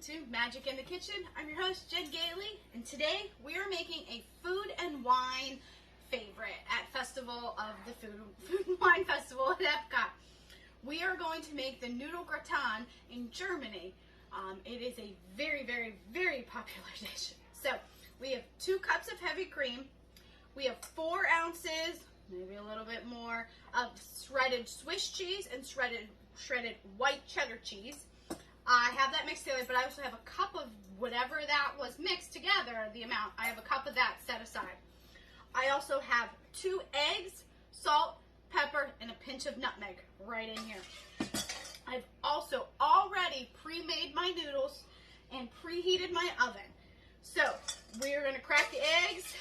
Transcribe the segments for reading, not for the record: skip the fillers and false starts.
to Magic in the Kitchen. I'm your host, Jen Gailey, and today we are making a food and wine favorite at the Food and Wine Festival at Epcot. We are going to make the Nudel Gratin in Germany. It is a very, very, very popular dish. So we have 2 cups of heavy cream. We have 4 ounces, maybe a little bit more, of shredded Swiss cheese and shredded white cheddar cheese. I have that mixed together, but I also have a cup of whatever that was mixed together, the amount. I have a cup of that set aside. I also have 2 eggs, salt, pepper, and a pinch of nutmeg right in here. I've also already pre-made my noodles and preheated my oven. So we're going to crack the eggs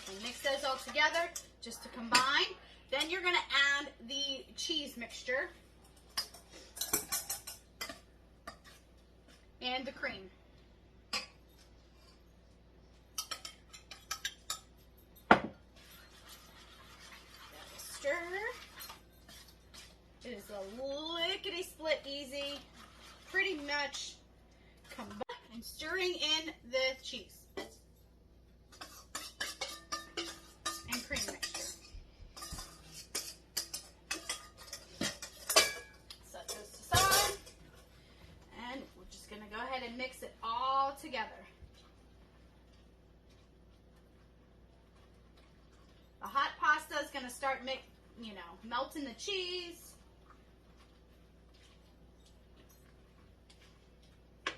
and mix those all together just to combine. Then you're going to add the cheese mixture and the cream. Stir. It is a lickety-split easy, pretty much combine and stirring in the cheese and cream mixture. Set this aside, and we're just going to go ahead and mix it all together. The hot pasta is going to start melting the cheese.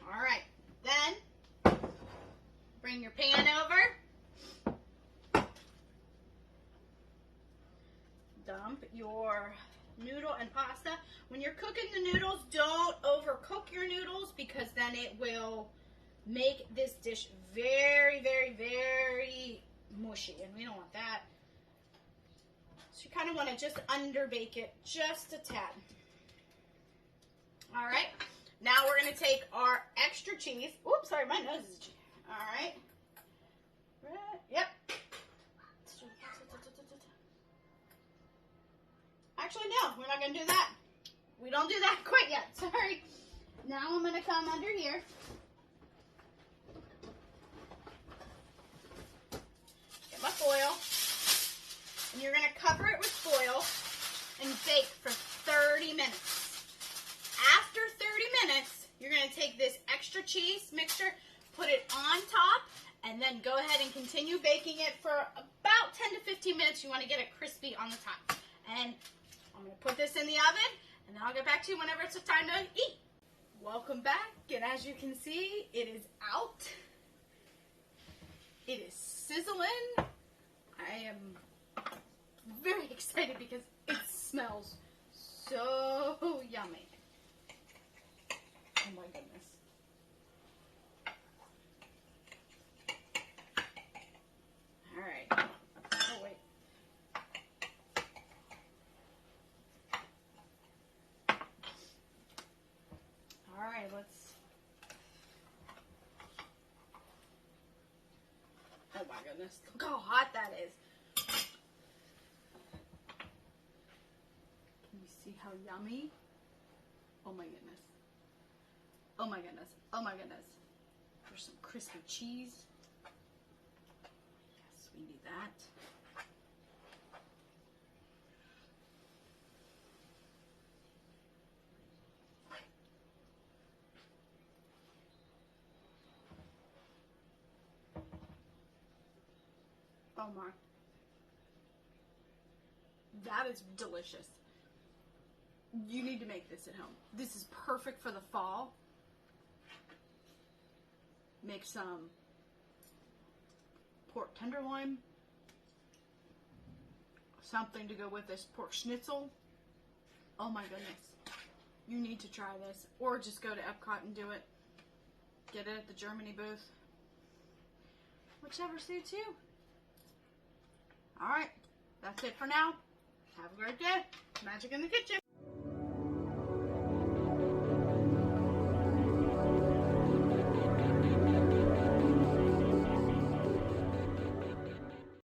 All right, then bring your pan over. Dump your noodle and pasta. When you're cooking the noodles, don't overcook your noodles because then it will make this dish very, very, very mushy, and we don't want that. So you kind of want to just underbake it just a tad. All right, now we're going to take our extra cheese. Oops, sorry, my nose is itchy. All right. Yep. Actually, no, we're not going to do that. We don't do that quite yet. Sorry. Now I'm going to come under here. Get my foil. And you're going to cover it with foil and bake for 30 minutes. After 30 minutes, you're going to take this extra cheese mixture, put it on top, and then go ahead and continue baking it for about 10 to 15 minutes. You want to get it crispy on the top. And I'm going to put this in the oven, and then I'll get back to you whenever it's time to eat. Welcome back, and as you can see, it is out. It is sizzling. I am very excited because it smells so yummy. Oh my goodness. All right. Oh wait. All right, let's. Oh my goodness. Look how hot that is. Can you see how yummy? Oh my goodness. Oh my goodness. Oh my goodness. There's some crispy cheese. Yes, we need that. Oh my. That is delicious. You need to make this at home. This is perfect for the fall. Make some pork tenderloin. Something to go with this pork schnitzel. Oh my goodness. You need to try this. Or just go to Epcot and do it. Get it at the Germany booth. Whichever suits you. Alright. That's it for now. Have a great day. Magic in the Kitchen.